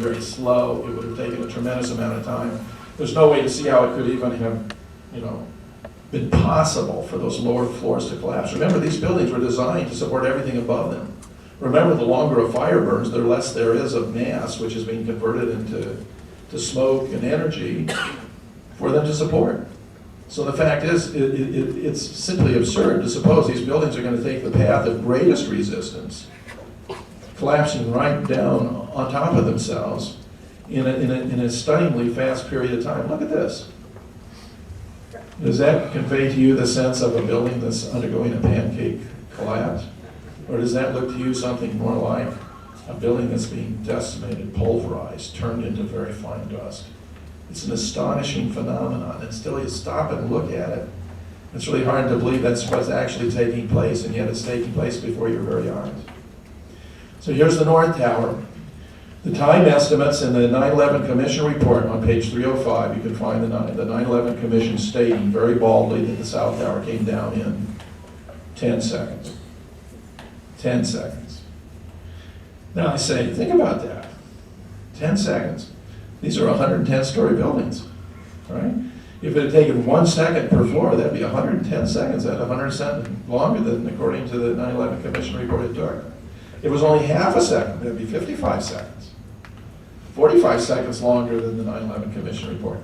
very slow. It would have taken a tremendous amount of time. There's no way to see how it could even have, been possible for those lower floors to collapse. Remember, these buildings were designed to support everything above them. Remember, the longer a fire burns, the less there is of mass, which is being converted into smoke and energy for them to support. So the fact is, it's simply absurd to suppose these buildings are going to take the path of greatest resistance, collapsing right down on top of themselves in a stunningly fast period of time. Look at this. Does that convey to you the sense of a building that's undergoing a pancake collapse? Or does that look to you something more like a building that's being decimated, pulverized, turned into very fine dust? It's an astonishing phenomenon, and still you stop and look at it. It's really hard to believe that's what's actually taking place, and yet it's taking place before your very eyes. So here's the North Tower. The time estimates in the 9/11 Commission report on page 305, you can find the 9/11 Commission stating very baldly that the South Tower came down in 10 seconds. 10 seconds. Now I say, think about that. 10 seconds. These are 110-story buildings, right? If it had taken 1 second per floor, that'd be 110 seconds. That's 100 seconds longer than, according to the 9/11 Commission report, it took. If it was only half a second, that'd be 55 seconds. 45 seconds longer than the 9/11 Commission report.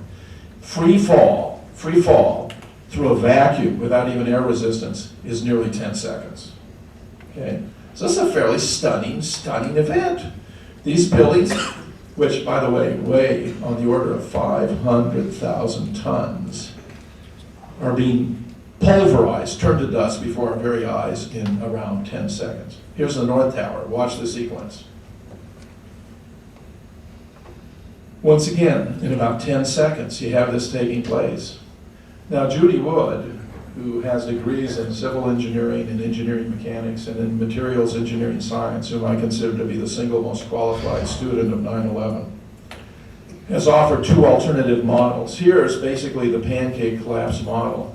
Free fall through a vacuum without even air resistance is nearly 10 seconds. Okay? So this is a fairly stunning event. These buildings, which, by the way, weigh on the order of 500,000 tons, are being pulverized, turned to dust before our very eyes in around 10 seconds. Here's the North Tower. Watch the sequence. Once again, in about 10 seconds, you have this taking place. Now, Judy Wood, who has degrees in civil engineering and engineering mechanics and in materials engineering science, whom I consider to be the single most qualified student of 9/11, has offered two alternative models. Here is basically the pancake collapse model.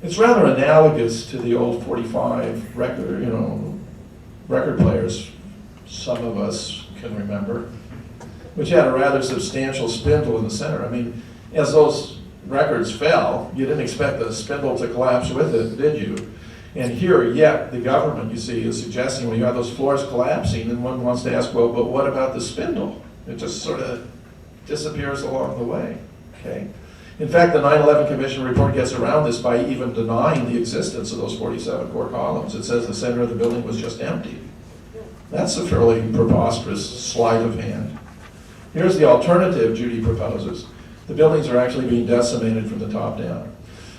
It's rather analogous to the old 45 record players, some of us can remember, which had a rather substantial spindle in the center. I mean, as those records fell, you didn't expect the spindle to collapse with it, did you? And here, yet, the government, you see, is suggesting when you have those floors collapsing, then one wants to ask, well, but what about the spindle? It just sort of disappears along the way, okay? In fact, the 9/11 Commission report gets around this by even denying the existence of those 47 core columns. It says the center of the building was just empty. That's a fairly preposterous sleight of hand. Here's the alternative Judy proposes. The buildings are actually being decimated from the top down.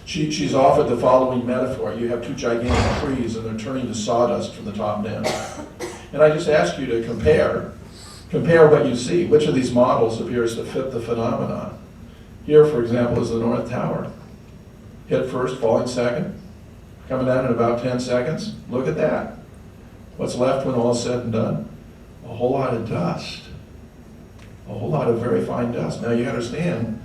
She's offered the following metaphor. You have two gigantic trees and they're turning to sawdust from the top down. And I just ask you to compare what you see. Which of these models appears to fit the phenomenon? Here, for example, is the North Tower. Hit first, falling second, coming down in about 10 seconds. Look at that. What's left when all is said and done? A whole lot of dust. A whole lot of very fine dust. Now you understand,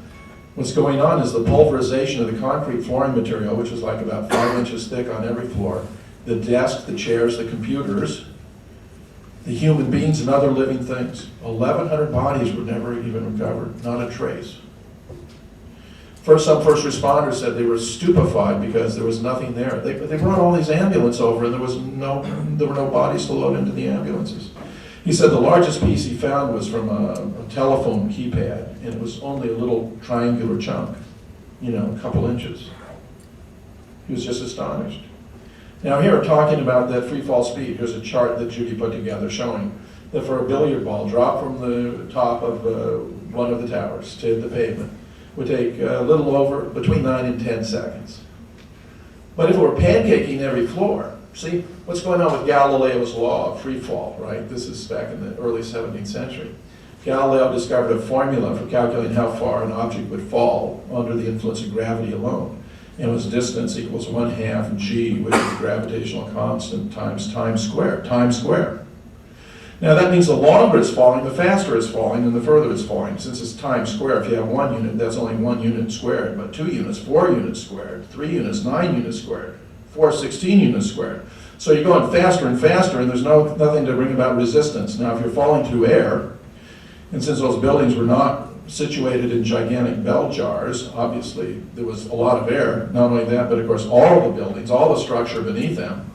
what's going on is the pulverization of the concrete flooring material, which is like about 5 inches thick on every floor, the desk, the chairs, the computers, the human beings and other living things. 1,100 bodies were never even recovered, not a trace. Some first responders said they were stupefied because there was nothing there. They brought all these ambulances over and there were no bodies to load into the ambulances. He said the largest piece he found was from a telephone keypad, and it was only a little triangular chunk, a couple inches. He was just astonished. Now here, talking about that free fall speed, here's a chart that Judy put together showing that for a billiard ball dropped from the top of one of the towers to the pavement would take a little over, between 9 and 10 seconds. But if it were pancaking every floor, see, what's going on with Galileo's law of free fall, right? This is back in the early 17th century. Galileo discovered a formula for calculating how far an object would fall under the influence of gravity alone. And it was distance equals 1/2 g, which is gravitational constant, times time squared. Now that means the longer it's falling, the faster it's falling, and the further it's falling. Since it's time squared, if you have 1 unit, that's only 1 unit squared. But 2 units, 4 units squared. 3 units, 9 units squared. 4, 16 units squared. So you're going faster and faster, and there's nothing to bring about resistance. Now, if you're falling through air, And since those buildings were not situated in gigantic bell jars, obviously there was a lot of air. Not only that, but of course all the buildings, all the structure beneath them,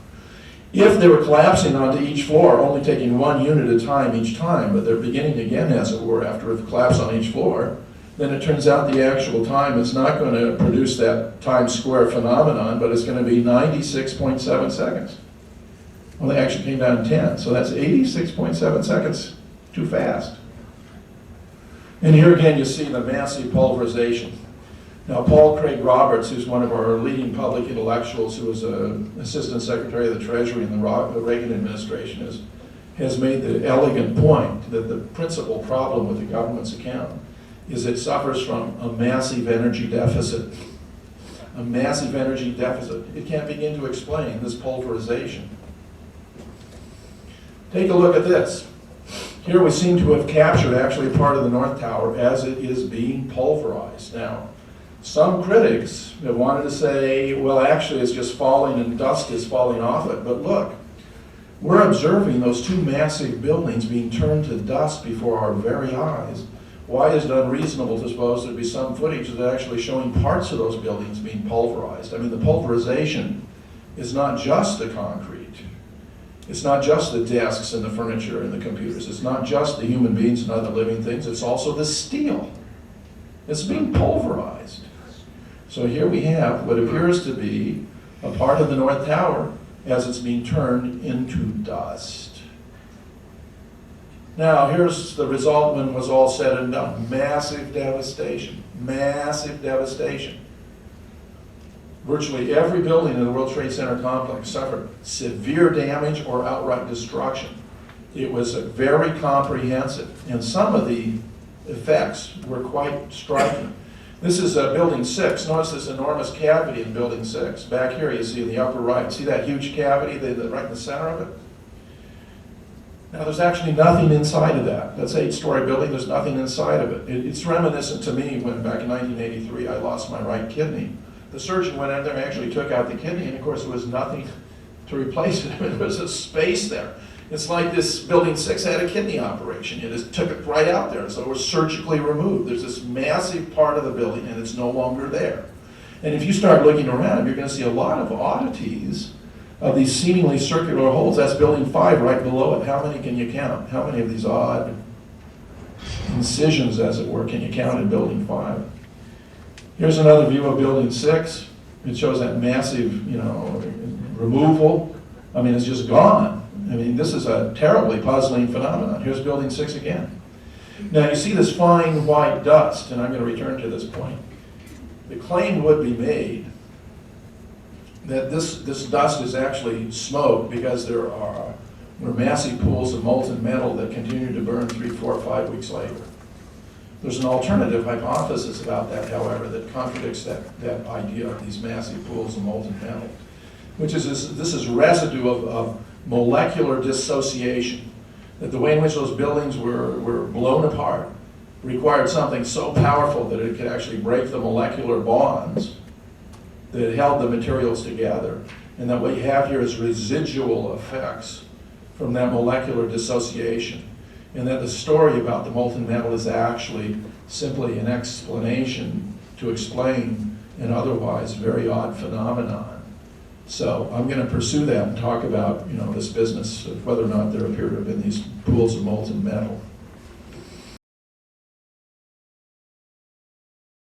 if they were collapsing onto each floor, only taking one unit at a time each time, but they're beginning again, as it were, after a collapse on each floor, then it turns out the actual time is not going to produce that Times Square phenomenon, but it's going to be 96.7 seconds. Well, they actually came down 10, so that's 86.7 seconds too fast. And here again, you see the massive pulverization. Now, Paul Craig Roberts, who's one of our leading public intellectuals, who was an Assistant Secretary of the Treasury in the Reagan administration, has made the elegant point that the principal problem with the government's account is it suffers from a massive energy deficit. A massive energy deficit. It can't begin to explain this pulverization. Take a look at this. Here we seem to have captured actually part of the North Tower as it is being pulverized. Now, some critics have wanted to say, well, actually it's just falling and dust is falling off it. But look, we're observing those two massive buildings being turned to dust before our very eyes. Why is it unreasonable to suppose there'd be some footage that's actually showing parts of those buildings being pulverized? I mean, the pulverization is not just the concrete. It's not just the desks and the furniture and the computers. It's not just the human beings and other living things. It's also the steel. It's being pulverized. So here we have what appears to be a part of the North Tower as it's being turned into dust. Now, here's the result when it was all said and done. Massive devastation. Massive devastation. Virtually every building in the World Trade Center complex suffered severe damage or outright destruction. It was very comprehensive, and some of the effects were quite striking. This is building 6. Notice this enormous cavity in building 6. Back here you see in the upper right. See that huge cavity right in the center of it? Now there's actually nothing inside of that. That's an 8-story building, there's nothing inside of it. It's reminiscent to me when back in 1983 I lost my right kidney. The surgeon went in there and actually took out the kidney, and of course there was nothing to replace it. There was a space there. It's like this building 6 had a kidney operation. You just took it right out there, so it was surgically removed. There's this massive part of the building, and it's no longer there. And if you start looking around, you're going to see a lot of oddities of these seemingly circular holes. That's building 5 right below it. How many can you count? How many of these odd incisions, as it were, can you count in building 5? Here's another view of building 6. It shows that massive, removal. I mean, it's just gone. I mean, this is a terribly puzzling phenomenon. Here's building 6 again. Now, you see this fine white dust, and I'm going to return to this point. The claim would be made that this dust is actually smoke because there are massive pools of molten metal that continue to burn 3, 4, 5 weeks later. There's an alternative hypothesis about that, however, that contradicts that idea of these massive pools of molten metal, which is this is residue of molecular dissociation, that the way in which those buildings were blown apart required something so powerful that it could actually break the molecular bonds that held the materials together, and that what you have here is residual effects from that molecular dissociation. And that the story about the molten metal is actually simply an explanation to explain an otherwise very odd phenomenon. So I'm going to pursue that and talk about this business of whether or not there appear to have been these pools of molten metal.